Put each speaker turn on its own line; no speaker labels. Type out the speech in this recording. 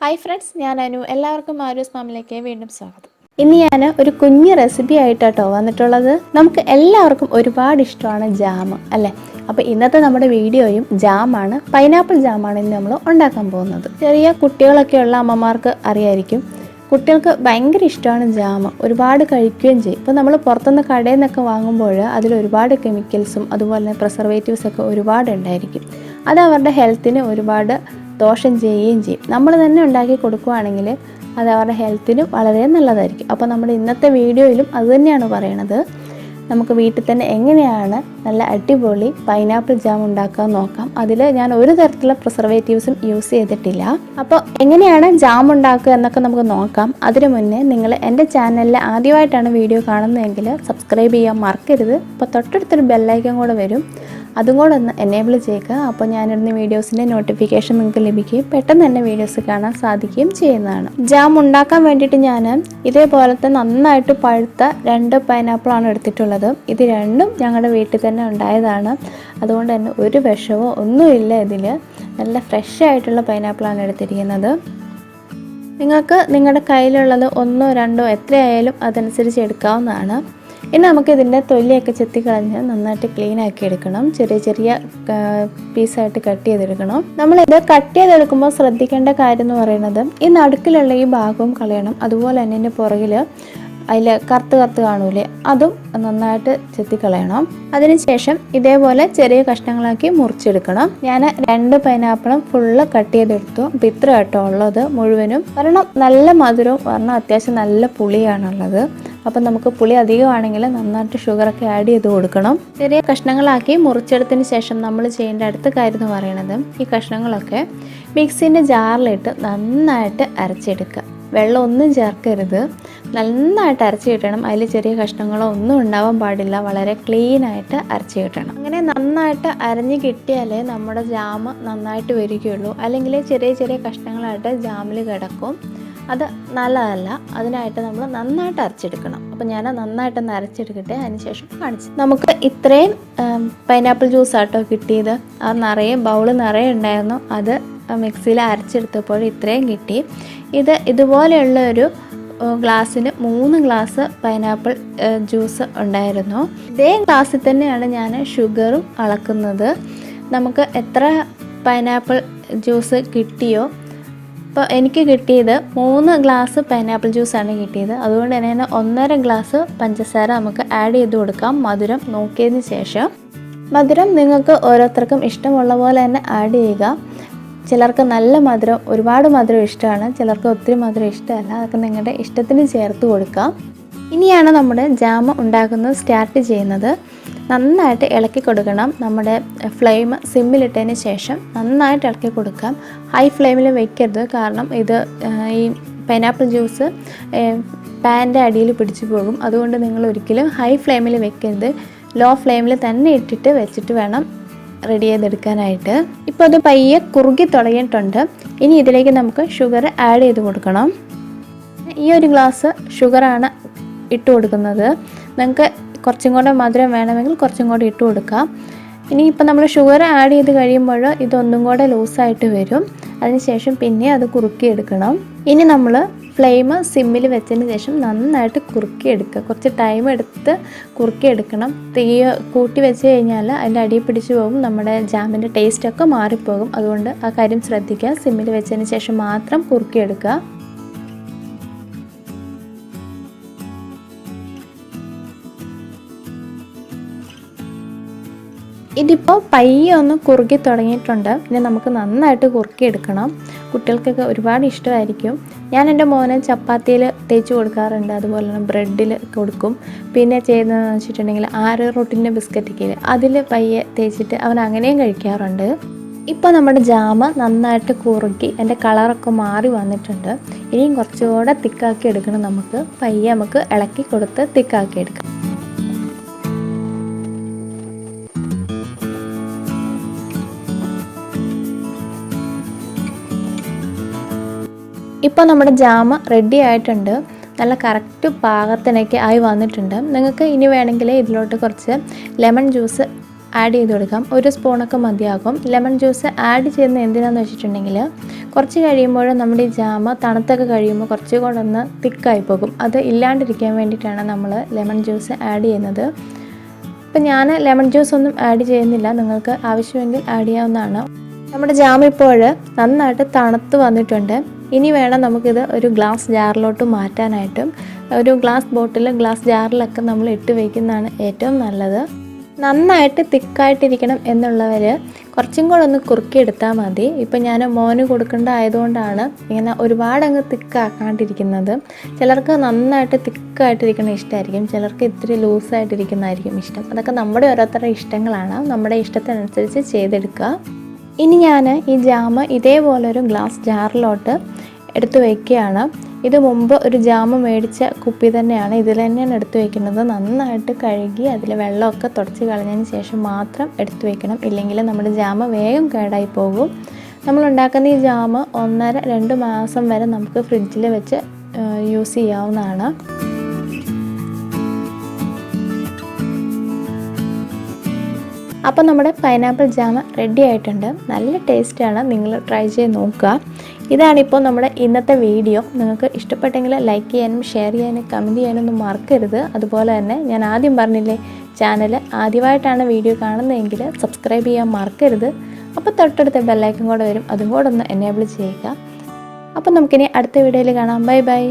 Hi friends, ഞാൻ അനു. എല്ലാവർക്കും ആരൂസ് മാമിലേക്ക് വീണ്ടും സ്വാഗതം. ഇന്ന് ഞാൻ ഒരു കുഞ്ഞ് റെസിപ്പി ആയിട്ടാട്ടോ വന്നിട്ടുള്ളത്. നമുക്ക് എല്ലാവർക്കും ഒരുപാട് ഇഷ്ടമാണ് ജാം അല്ലേ? അപ്പോൾ ഇന്നത്തെ നമ്മുടെ വീഡിയോയും ജാമാണ്, പൈനാപ്പിൾ ജാമാണ് ഇന്ന് നമ്മൾ ഉണ്ടാക്കാൻ പോകുന്നത്. ചെറിയ കുട്ടികളൊക്കെ ഉള്ള അമ്മമാർക്ക് അറിയായിരിക്കും, കുട്ടികൾക്ക് ഭയങ്കര ഇഷ്ടമാണ് ജാം, ഒരുപാട് കഴിക്കുകയും ചെയ്യും. ഇപ്പോൾ നമ്മൾ പുറത്തുനിന്ന് കടയിൽ നിന്നൊക്കെ വാങ്ങുമ്പോൾ അതിൽ ഒരുപാട് കെമിക്കൽസും അതുപോലെ തന്നെ പ്രിസർവേറ്റീവ്സൊക്കെ ഒരുപാട് ഉണ്ടായിരിക്കും. അത് അവരുടെ ഹെൽത്തിന് ഒരുപാട് ദോഷം ചെയ്യുകയും ചെയ്യും. നമ്മൾ തന്നെ ഉണ്ടാക്കി കൊടുക്കുകയാണെങ്കിൽ അത് അവരുടെ ഹെൽത്തിന് വളരെ നല്ലതായിരിക്കും. അപ്പോൾ നമ്മുടെ ഇന്നത്തെ വീഡിയോയിലും അതുതന്നെയാണ് പറയണത്. നമുക്ക് വീട്ടിൽ തന്നെ എങ്ങനെയാണ് നല്ല അടിപൊളി പൈനാപ്പിൾ ജാം ഉണ്ടാക്കാൻ നോക്കാം. അതിൽ ഞാൻ ഒരു തരത്തിലുള്ള പ്രിസർവേറ്റീവ്സും യൂസ് ചെയ്തിട്ടില്ല. അപ്പോൾ എങ്ങനെയാണ് ജാം ഉണ്ടാക്കുക എന്നൊക്കെ നമുക്ക് നോക്കാം. അതിനു മുന്നേ നിങ്ങൾ എൻ്റെ ചാനലിൽ ആദ്യമായിട്ടാണ് വീഡിയോ കാണുന്നതെങ്കിൽ സബ്സ്ക്രൈബ് ചെയ്യാൻ മറക്കരുത്. അപ്പോൾ തൊട്ടടുത്തൊരു ബെല്ലൈക്കൺ കൂടെ വരും, അതും കൂടെ ഒന്ന് എനേബിൾ ചെയ്യുക. അപ്പോൾ ഞാനിടുന്ന വീഡിയോസിൻ്റെ നോട്ടിഫിക്കേഷൻ നിങ്ങൾക്ക് ലഭിക്കുകയും പെട്ടെന്ന് തന്നെ വീഡിയോസ് കാണാൻ സാധിക്കുകയും ചെയ്യുന്നതാണ്. ജാം ഉണ്ടാക്കാൻ വേണ്ടിയിട്ട് ഞാൻ ഇതേപോലത്തെ നന്നായിട്ട് പഴുത്ത 2 പൈനാപ്പിളാണ് എടുത്തിട്ടുള്ളത്. ഇത് രണ്ടും ഞങ്ങളുടെ വീട്ടിൽ തന്നെ ഉണ്ടായതാണ്. അതുകൊണ്ട് തന്നെ ഒരു വിഷമോ ഒന്നുമില്ല. ഇതിൽ നല്ല ഫ്രഷ് ആയിട്ടുള്ള പൈനാപ്പിളാണ് എടുത്തിരിക്കുന്നത്. നിങ്ങൾക്ക് നിങ്ങളുടെ കയ്യിലുള്ളത് 1, 2 എത്രയായാലും അതനുസരിച്ച് എടുക്കാവുന്നതാണ്. ഇനി നമുക്ക് ഇതിൻ്റെ തൊലിയൊക്കെ ചെത്തിക്കളഞ്ഞ് നന്നായിട്ട് ക്ലീൻ ആക്കി എടുക്കണം. ചെറിയ ചെറിയ പീസായിട്ട് കട്ട് ചെയ്തെടുക്കണം. നമ്മളിത് കട്ട് ചെയ്തെടുക്കുമ്പോൾ ശ്രദ്ധിക്കേണ്ട കാര്യം എന്ന് പറയുന്നത്, ഈ നടുക്കിലുള്ള ഈ ഭാഗവും കളയണം. അതുപോലെ തന്നെ ഇതിൻ്റെ പുറകിൽ അതിൽ കറുത്ത് കാണൂലേ, അതും നന്നായിട്ട് ചെത്തിക്കളയണം. അതിനുശേഷം ഇതേപോലെ ചെറിയ കഷ്ണങ്ങളാക്കി മുറിച്ചെടുക്കണം. ഞാൻ 2 പൈനാപ്പിളും ഫുള്ള് കട്ട് ചെയ്തെടുത്തു. അപ്പം ഇത്ര കേട്ടോ ഉള്ളത് മുഴുവനും. കാരണം നല്ല മധുരവും കാരണം അത്യാവശ്യം നല്ല പുളിയാണുള്ളത്. അപ്പം നമുക്ക് പുളി അധികമാണെങ്കിൽ നന്നായിട്ട് ഷുഗറൊക്കെ ആഡ് ചെയ്ത് കൊടുക്കണം. ചെറിയ കഷ്ണങ്ങളാക്കി മുറിച്ചെടുത്തതിന് ശേഷം നമ്മൾ ചെയ്യേണ്ട അടുത്ത കാര്യം എന്ന് പറയുന്നത്, ഈ കഷ്ണങ്ങളൊക്കെ മിക്സിൻ്റെ ജാറിലിട്ട് നന്നായിട്ട് അരച്ചെടുക്കുക. വെള്ളം ഒന്നും ചേർക്കരുത്, നന്നായിട്ട് അരച്ച് കിട്ടണം. അതിൽ ചെറിയ കഷ്ണങ്ങളോ ഒന്നും ഉണ്ടാവാൻ പാടില്ല. വളരെ ക്ലീനായിട്ട് അരച്ച് കിട്ടണം. അങ്ങനെ നന്നായിട്ട് അരഞ്ഞ് കിട്ടിയാലേ നമ്മുടെ ജാം നന്നായിട്ട് വരികയുള്ളൂ. അല്ലെങ്കിൽ ചെറിയ ചെറിയ കഷ്ണങ്ങളായിട്ട് ജാമിൽ കിടക്കും, അത് നല്ലതല്ല. അതിനായിട്ട് നമ്മൾ നന്നായിട്ട് അരച്ചെടുക്കണം. അപ്പോൾ ഞാൻ നന്നായിട്ടൊന്ന് അരച്ചെടുക്കട്ടെ, അതിനുശേഷം കാണിച്ചു. നമുക്ക് ഇത്രയും പൈനാപ്പിൾ ജ്യൂസാട്ടോ കിട്ടിയത്. ആ ബൗള് നിറയെ ഉണ്ടായിരുന്നു. അത് മിക്സിയിൽ അരച്ചെടുത്തപ്പോൾ ഇത്രയും കിട്ടി. ഇതുപോലെയുള്ള ഒരു ഗ്ലാസ്സിന് 3 ഗ്ലാസ് പൈനാപ്പിൾ ജ്യൂസ് ഉണ്ടായിരുന്നു. ഇതേ ഗ്ലാസ്സിൽ തന്നെയാണ് ഞാൻ ഷുഗറും അളക്കുന്നത്. നമുക്ക് എത്ര പൈനാപ്പിൾ ജ്യൂസ് കിട്ടിയോ, ഇപ്പോൾ എനിക്ക് കിട്ടിയത് 3 ഗ്ലാസ് പൈനാപ്പിൾ ജ്യൂസാണ് കിട്ടിയത്. അതുകൊണ്ട് തന്നെ 1.5 ഗ്ലാസ് പഞ്ചസാര നമുക്ക് ആഡ് ചെയ്ത് കൊടുക്കാം, മധുരം നോക്കിയതിന് ശേഷം. മധുരം നിങ്ങൾക്ക് ഓരോരുത്തർക്കും ഇഷ്ടമുള്ള പോലെ തന്നെ ആഡ് ചെയ്യുക. ചിലർക്ക് നല്ല മധുരം, ഒരുപാട് മധുരം ഇഷ്ടമാണ്, ചിലർക്ക് ഒത്തിരി മധുരം ഇഷ്ടമല്ല. അതൊക്കെ നിങ്ങളുടെ ഇഷ്ടത്തിന് ചേർത്ത് കൊടുക്കാം. ഇനിയാണ് നമ്മുടെ ജാം ഉണ്ടാക്കുന്നത് സ്റ്റാർട്ട് ചെയ്യുന്നത്. നന്നായിട്ട് ഇളക്കി കൊടുക്കണം. നമ്മുടെ ഫ്ലെയിം സിമ്മിലിട്ടതിന് ശേഷം നന്നായിട്ട് ഇളക്കി കൊടുക്കാം. ഹൈ ഫ്ലെയിമിൽ വെക്കരുത്, കാരണം ഇത് ഈ പൈനാപ്പിൾ ജ്യൂസ് പാൻ്റെ അടിയിൽ പിടിച്ചു പോകും. അതുകൊണ്ട് നിങ്ങൾ ഒരിക്കലും ഹൈ ഫ്ലെയിമിൽ വെക്കരുത്. ലോ ഫ്ലെയിമിൽ തന്നെ ഇട്ടിട്ട് വെച്ചിട്ട് വേണം റെഡി ചെയ്തെടുക്കാനായിട്ട്. ഇപ്പോൾ അത് പയ്യെ കുറുകി തുടങ്ങിയിട്ടുണ്ട്. ഇനി ഇതിലേക്ക് നമുക്ക് ഷുഗർ ആഡ് ചെയ്ത് കൊടുക്കണം. ഈ ഒരു ഗ്ലാസ് ഷുഗറാണ് ഇട്ട് കൊടുക്കുന്നത്. നിങ്ങൾക്ക് കുറച്ചും കൂടെ മധുരം വേണമെങ്കിൽ കുറച്ചും കൂടെ ഇട്ട് കൊടുക്കാം. ഇനിയിപ്പോൾ നമ്മൾ ഷുഗർ ആഡ് ചെയ്ത് കഴിയുമ്പോൾ ഇതൊന്നും കൂടെ ലൂസായിട്ട് വരും. അതിനുശേഷം പിന്നെ അത് കുറുക്കിയെടുക്കണം. ഇനി നമ്മൾ ഫ്ലെയിം സിമ്മിൽ വെച്ചതിന് ശേഷം നന്നായിട്ട് കുറുക്കിയെടുക്കുക. കുറച്ച് ടൈം എടുത്ത് കുറുക്കിയെടുക്കണം. തീ കൂട്ടി വെച്ച് കഴിഞ്ഞാൽ അതിൻ്റെ അടിയിൽ പിടിച്ച് പോകും, നമ്മുടെ ജാമിൻ്റെ ടേസ്റ്റൊക്കെ മാറിപ്പോകും. അതുകൊണ്ട് ആ കാര്യം ശ്രദ്ധിക്കുക. സിമ്മിൽ വെച്ചതിന് ശേഷം മാത്രം കുറുക്കിയെടുക്കുക. ഇതിപ്പോൾ പയ്യെ ഒന്ന് കുറുകി തുടങ്ങിയിട്ടുണ്ട്. ഇനി നമുക്ക് നന്നായിട്ട് കുറുക്കിയെടുക്കണം. കുട്ടികൾക്കൊക്കെ ഒരുപാട് ഇഷ്ടമായിരിക്കും. ഞാൻ എൻ്റെ മോനെ ചപ്പാത്തിയിൽ തേച്ച് കൊടുക്കാറുണ്ട്, അതുപോലെ തന്നെ ബ്രെഡിൽ കൊടുക്കും. പിന്നെ ചെയ്യുന്നതെന്ന് വെച്ചിട്ടുണ്ടെങ്കിൽ ആരോറൂട്ടിൻ്റെ ബിസ്ക്കറ്റൊക്കെ അതിൽ പയ്യെ തേച്ചിട്ട് അവൻ അങ്ങനെയും കഴിക്കാറുണ്ട്. ഇപ്പോൾ നമ്മുടെ ജാം നന്നായിട്ട് കുറുക്കി എൻ്റെ കളറൊക്കെ മാറി വന്നിട്ടുണ്ട്. ഇനിയും കുറച്ചുകൂടെ തിക്കാക്കി എടുക്കണം. നമുക്ക് ഇളക്കി കൊടുത്ത് തിക്കാക്കി എടുക്കാം. ഇപ്പോൾ നമ്മുടെ ജാം റെഡി ആയിട്ടുണ്ട്. നല്ല കറക്റ്റ് പാകത്തിനൊക്കെ ആയി വന്നിട്ടുണ്ട്. നിങ്ങൾക്ക് ഇനി വേണമെങ്കിൽ ഇതിലോട്ട് കുറച്ച് ലെമൺ ജ്യൂസ് ആഡ് ചെയ്ത് കൊടുക്കാം. 1 സ്പൂണൊക്കെ മതിയാകും. ലെമൺ ജ്യൂസ് ആഡ് ചെയ്യുന്നത് എന്തിനാണെന്ന് വെച്ചിട്ടുണ്ടെങ്കിൽ കുറച്ച് കഴിയുമ്പോൾ നമ്മുടെ ഈ ജാമ് തണുത്തൊക്കെ കഴിയുമ്പോൾ കുറച്ചുകൂടെ ഒന്ന് തിക്കായി പോകും. അത് ഇല്ലാണ്ടിരിക്കാൻ വേണ്ടിയിട്ടാണ് നമ്മൾ ലെമൺ ജ്യൂസ് ആഡ് ചെയ്യുന്നത്. ഇപ്പം ഞാൻ ലെമൺ ജ്യൂസ് ഒന്നും ആഡ് ചെയ്യുന്നില്ല, നിങ്ങൾക്ക് ആവശ്യമെങ്കിൽ ആഡ് ചെയ്യാവുന്നതാണ്. നമ്മുടെ ജാം ഇപ്പോൾ നന്നായിട്ട് തണുത്ത് വന്നിട്ടുണ്ട്. ഇനി വേണം നമുക്കിത് ഒരു ഗ്ലാസ് ജാറിലോട്ട് മാറ്റാനായിട്ടും. ഒരു ഗ്ലാസ് ബോട്ടിൽ ഗ്ലാസ് ജാറിലൊക്കെ നമ്മൾ ഇട്ട് വയ്ക്കുന്നതാണ് ഏറ്റവും നല്ലത്. നന്നായിട്ട് തിക്കായിട്ടിരിക്കണം എന്നുള്ളവർ കുറച്ചും കൂടെ ഒന്ന് കുറുക്കിയെടുത്താൽ മതി. ഇപ്പം ഞാൻ മോന് കൊടുക്കേണ്ട ആയതുകൊണ്ടാണ് ഇങ്ങനെ ഒരുപാടങ്ങ് തിക്കാക്കാണ്ടിരിക്കുന്നത്. ചിലർക്ക് നന്നായിട്ട് തിക്കായിട്ടിരിക്കുന്ന ഇഷ്ടമായിരിക്കും, ചിലർക്ക് ഇത്തിരി ലൂസായിട്ടിരിക്കുന്നതായിരിക്കും ഇഷ്ടം. അതൊക്കെ നമ്മുടെ ഓരോരുത്തരുടെ ഇഷ്ടങ്ങളാണ്, നമ്മുടെ ഇഷ്ടത്തിനനുസരിച്ച് ചെയ്തെടുക്കുക. ഇനി ഞാൻ ഈ ജാമ് ഇതേപോലൊരു ഗ്ലാസ് ജാറിലോട്ട് എടുത്ത് വയ്ക്കുകയാണ്. ഇത് മുമ്പ് ഒരു ജാമ് മേടിച്ച കുപ്പി തന്നെയാണ്, ഇതിൽ തന്നെയാണ് എടുത്ത് വയ്ക്കുന്നത്. നന്നായിട്ട് കഴുകി അതിൽ വെള്ളമൊക്കെ തുടച്ച് കളഞ്ഞതിന് ശേഷം മാത്രം എടുത്ത് വയ്ക്കണം, ഇല്ലെങ്കിൽ നമ്മുടെ ജാമ് വേഗം കേടായി പോകും. നമ്മളുണ്ടാക്കുന്ന ഈ ജാമ് 1.5-2 മാസം വരെ നമുക്ക് ഫ്രിഡ്ജിൽ വെച്ച് യൂസ് ചെയ്യാവുന്നതാണ്. അപ്പോൾ നമ്മുടെ പൈനാപ്പിൾ ജാം റെഡി ആയിട്ടുണ്ട്. നല്ല ടേസ്റ്റാണ്, നിങ്ങൾ ട്രൈ ചെയ്ത് നോക്കുക. ഇതാണിപ്പോൾ നമ്മുടെ ഇന്നത്തെ വീഡിയോ. നിങ്ങൾക്ക് ഇഷ്ടപ്പെട്ടെങ്കിൽ ലൈക്ക് ചെയ്യാനും ഷെയർ ചെയ്യാനും കമൻറ്റ് ചെയ്യാനൊന്നും മറക്കരുത്. അതുപോലെ തന്നെ ഞാൻ ആദ്യം പറഞ്ഞില്ലേ, ചാനൽ ആദ്യമായിട്ടാണ് വീഡിയോ കാണുന്നതെങ്കിൽ സബ്സ്ക്രൈബ് ചെയ്യാൻ മറക്കരുത്. അപ്പോൾ തൊട്ടടുത്ത ബെല്ലൈക്കൺ കൂടെ വരും, അതും കൂടെ ഒന്ന് എനേബിൾ ചെയ്യുക. അപ്പോൾ നമുക്കിനി അടുത്ത വീഡിയോയിൽ കാണാം. Bye bye.